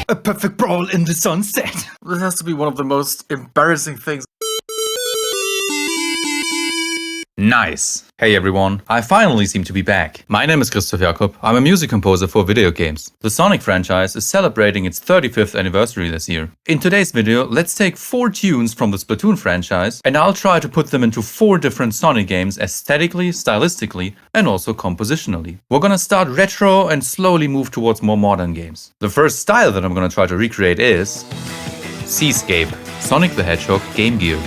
A perfect brawl in the sunset. This has to be one of the most embarrassing things. Nice. Hey everyone, I finally seem to be back. My name is Christoph Jakob. I'm a music composer for video games. The Sonic franchise is celebrating its 35th anniversary this year. In today's video, let's take 4 tunes from the Splatoon franchise and I'll try to put them into 4 different Sonic games aesthetically, stylistically and also compositionally. We're gonna start retro and slowly move towards more modern games. The first style that I'm gonna try to recreate is Seaskape, Sonic the Hedgehog Game Gear.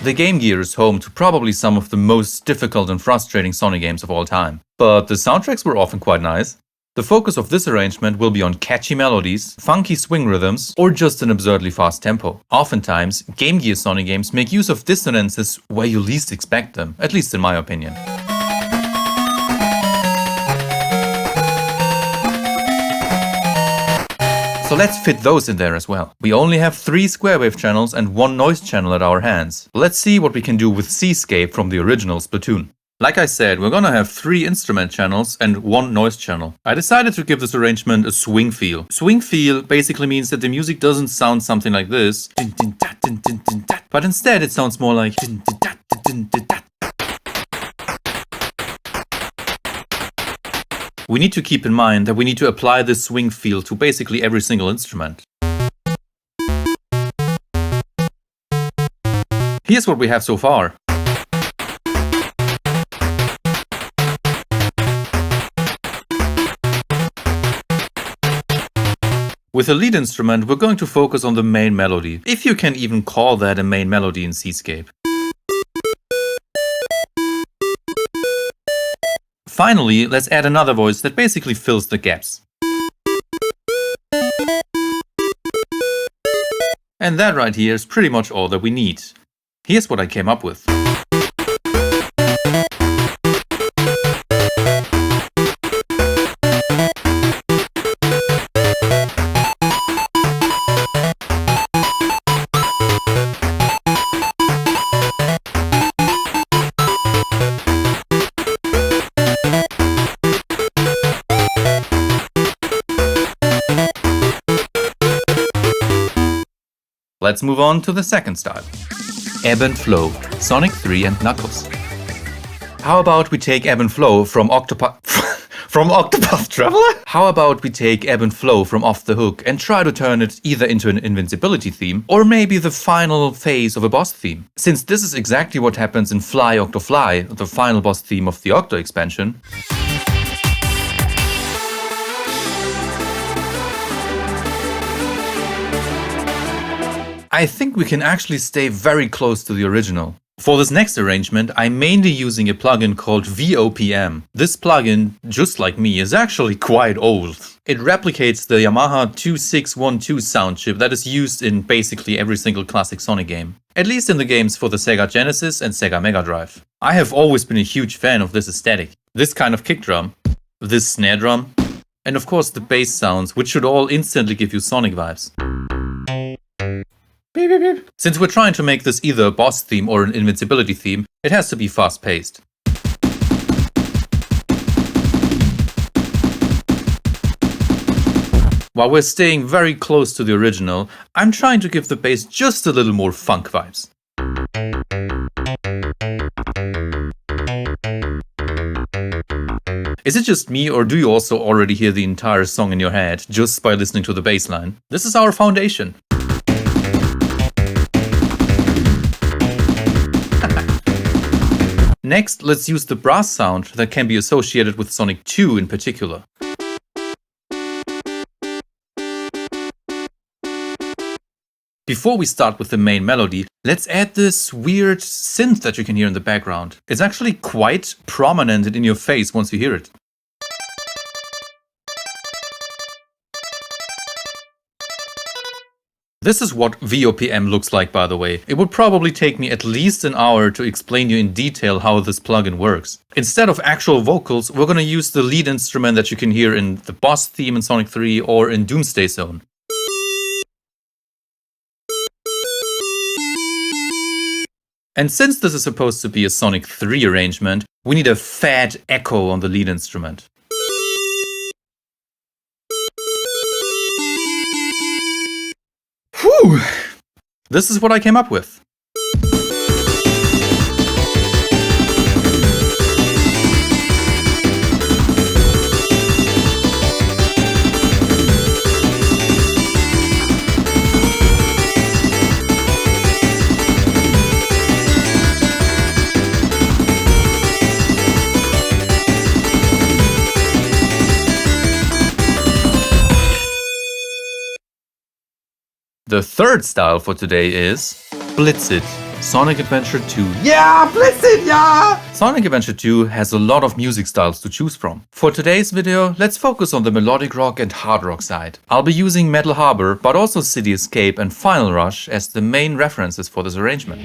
The Game Gear is home to probably some of the most difficult and frustrating Sonic games of all time. But the soundtracks were often quite nice. The focus of this arrangement will be on catchy melodies, funky swing rhythms, or just an absurdly fast tempo. Oftentimes, Game Gear Sonic games make use of dissonances where you least expect them, at least in my opinion. So let's fit those in there as well. We only have 3 square wave channels and 1 noise channel at our hands. Let's see what we can do with Seaskape from the original Splatoon. Like I said, we're gonna have 3 instrument channels and 1 noise channel. I decided to give this arrangement a swing feel. Swing feel basically means that the music doesn't sound something like this, but instead it sounds more like. We need to keep in mind that we need to apply this swing feel to basically every single instrument. Here's what we have so far. With the lead instrument, we're going to focus on the main melody, if you can even call that a main melody in Seaskape. Finally, let's add another voice that basically fills the gaps. And that right here is pretty much all that we need. Here's what I came up with. Let's move on to the second style. Ebb and Flow, Sonic 3 and Knuckles. How about we take Ebb and Flow from Octopath Traveler? How about we take Ebb and Flow from Off the Hook and try to turn it either into an invincibility theme or maybe the final phase of a boss theme. Since this is exactly what happens in Fly Octo Fly, the final boss theme of the Octo expansion. I think we can actually stay very close to the original. For this next arrangement, I'm mainly using a plugin called VOPM. This plugin, just like me, is actually quite old. It replicates the Yamaha 2612 sound chip that is used in basically every single classic Sonic game. At least in the games for the Sega Genesis and Sega Mega Drive. I have always been a huge fan of this aesthetic. This kind of kick drum, this snare drum, and of course the bass sounds, which should all instantly give you Sonic vibes. Beep, beep, beep. Since we're trying to make this either a boss theme or an invincibility theme, it has to be fast-paced. While we're staying very close to the original, I'm trying to give the bass just a little more funk vibes. Is it just me, or do you also already hear the entire song in your head just by listening to the bass line? This is our foundation. Next, let's use the brass sound that can be associated with Sonic 2 in particular. Before we start with the main melody, let's add this weird synth that you can hear in the background. It's actually quite prominent and in your face once you hear it. This is what VOPM looks like, by the way. It would probably take me at least an hour to explain you in detail how this plugin works. Instead of actual vocals, we're gonna use the lead instrument that you can hear in the boss theme in Sonic 3 or in Doomsday Zone. And since this is supposed to be a Sonic 3 arrangement, we need a fat echo on the lead instrument. So, this is what I came up with. The third style for today is Blitz It, Sonic Adventure 2. Yeah, Blitz It, yeah! Sonic Adventure 2 has a lot of music styles to choose from. For today's video, let's focus on the melodic rock and hard rock side. I'll be using Metal Harbor, but also Seaskape and Final Rush as the main references for this arrangement.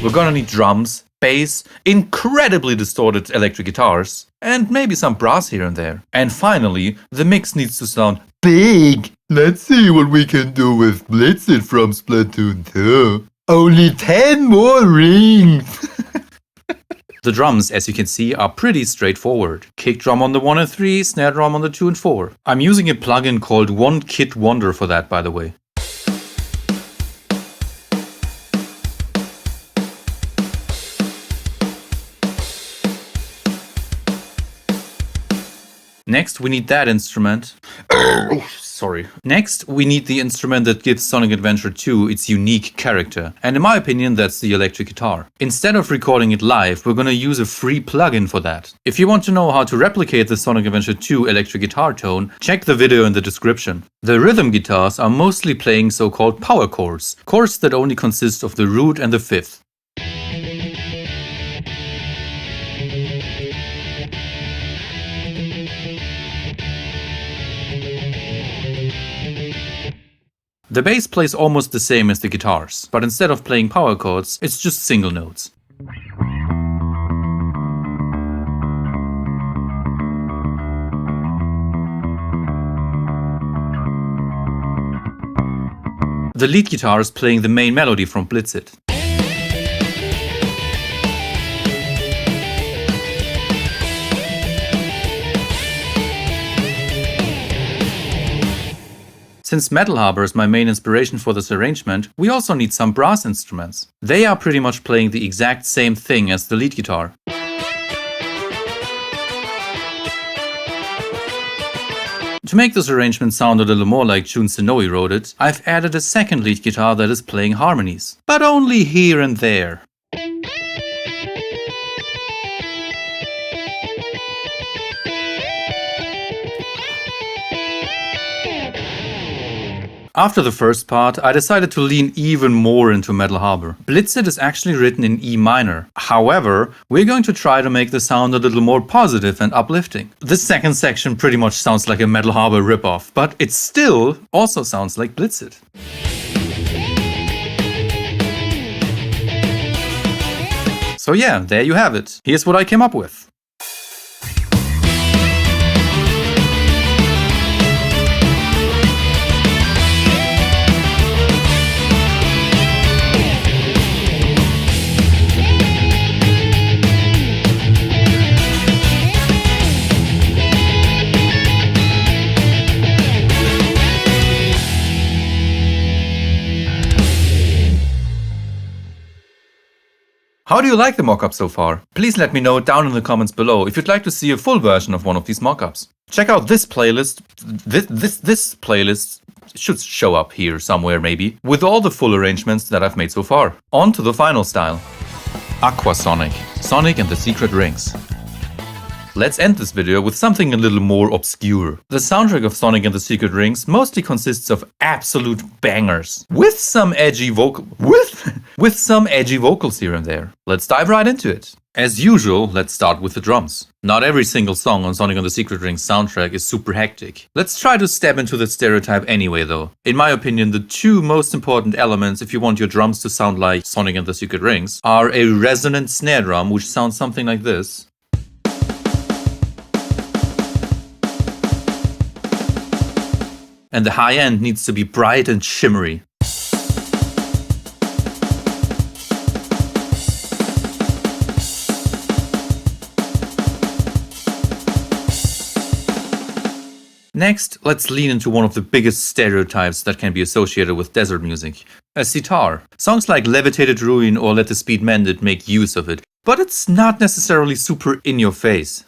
We're gonna need drums, bass, incredibly distorted electric guitars, and maybe some brass here and there. And finally, the mix needs to sound big. Let's see what we can do with Blitz It from Splatoon 2. Only 10 more rings! The drums, as you can see, are pretty straightforward. Kick drum on the 1 and 3, snare drum on the 2 and 4. I'm using a plugin called One Kit Wonder for that, by the way. Next, we need that instrument. Sorry. Next, we need the instrument that gives Sonic Adventure 2 its unique character. And in my opinion, that's the electric guitar. Instead of recording it live, we're gonna use a free plugin for that. If you want to know how to replicate the Sonic Adventure 2 electric guitar tone, check the video in the description. The rhythm guitars are mostly playing so-called power chords, chords that only consist of the root and the fifth. The bass plays almost the same as the guitars, but instead of playing power chords, it's just single notes. The lead guitar is playing the main melody from Blitz It. Since Metal Harbor is my main inspiration for this arrangement, we also need some brass instruments. They are pretty much playing the exact same thing as the lead guitar. To make this arrangement sound a little more like Jun Senoi wrote it, I've added a second lead guitar that is playing harmonies, but only here and there. After the first part, I decided to lean even more into Metal Harbor. Blitz It is actually written in E minor. However, we're going to try to make the sound a little more positive and uplifting. This second section pretty much sounds like a Metal Harbor ripoff, but it still also sounds like Blitz It. So yeah, there you have it. Here's what I came up with. How do you like the mockup so far? Please let me know down in the comments below if you'd like to see a full version of one of these mockups. Check out this playlist. This playlist should show up here somewhere maybe, with all the full arrangements that I've made so far. On to the final style. Aquasonic, Sonic and the Secret Rings. Let's end this video with something a little more obscure. The soundtrack of Sonic and the Secret Rings mostly consists of absolute bangers, with some edgy vocals here and there. Let's dive right into it. As usual, let's start with the drums. Not every single song on Sonic and the Secret Rings soundtrack is super hectic. Let's try to step into the stereotype anyway though. In my opinion, the two most important elements if you want your drums to sound like Sonic and the Secret Rings are a resonant snare drum, which sounds something like this, and the high end needs to be bright and shimmery. Next, let's lean into one of the biggest stereotypes that can be associated with desert music, a sitar. Songs like Levitated Ruin or Let the Speed Mended make use of it, but it's not necessarily super in your face.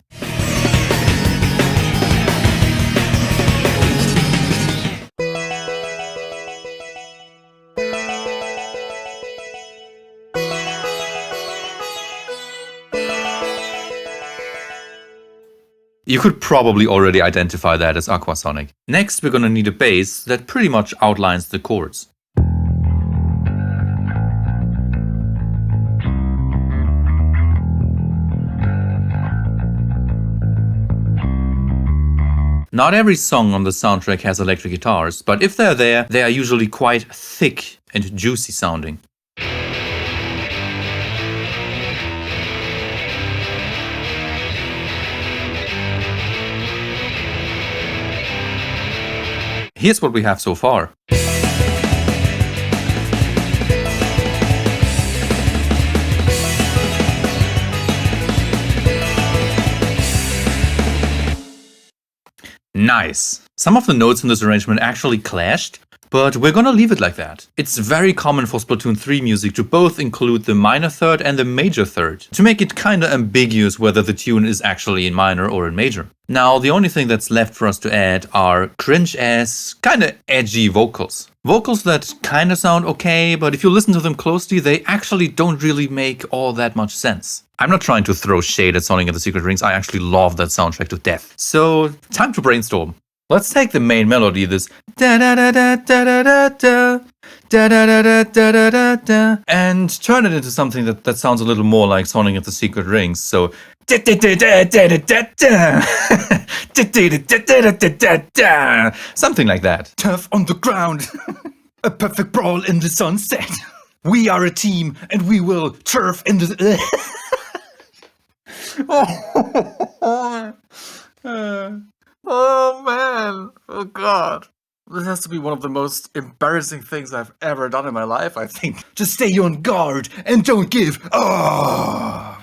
You could probably already identify that as Aquasonic. Next, we're gonna need a bass that pretty much outlines the chords. Not every song on the soundtrack has electric guitars, but if they're there, they are usually quite thick and juicy sounding. Here's what we have so far. Nice! Some of the notes in this arrangement actually clashed, but we're gonna leave it like that. It's very common for Splatoon 3 music to both include the minor third and the major third, to make it kinda ambiguous whether the tune is actually in minor or in major. Now, the only thing that's left for us to add are cringe-ass, kinda edgy vocals. Vocals that kinda sound okay, but if you listen to them closely, they actually don't really make all that much sense. I'm not trying to throw shade at Sonic and the Secret Rings, I actually love that soundtrack to death. So, time to brainstorm. Let's take the main melody, this da da da da da da da da da da da da da da da, and turn it into something that sounds a little more like Sonic and the Secret Rings. So something like that. Turf on the ground, a perfect brawl in the sunset. We are a team, and we will turf in the. Oh man, oh god. This has to be one of the most embarrassing things I've ever done in my life, I think. Just stay on guard and don't give up.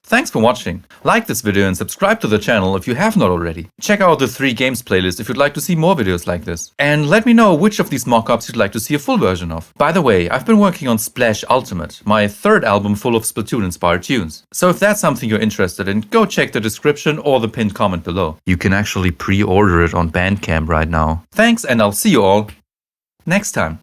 Thanks for watching. Like this video and subscribe to the channel if you have not already. Check out the 3 games playlist if you'd like to see more videos like this. And let me know which of these mockups you'd like to see a full version of. By the way, I've been working on Splash Ultimate, my 3rd album full of Splatoon-inspired tunes. So if that's something you're interested in, go check the description or the pinned comment below. You can actually pre-order it on Bandcamp right now. Thanks, and I'll see you all next time.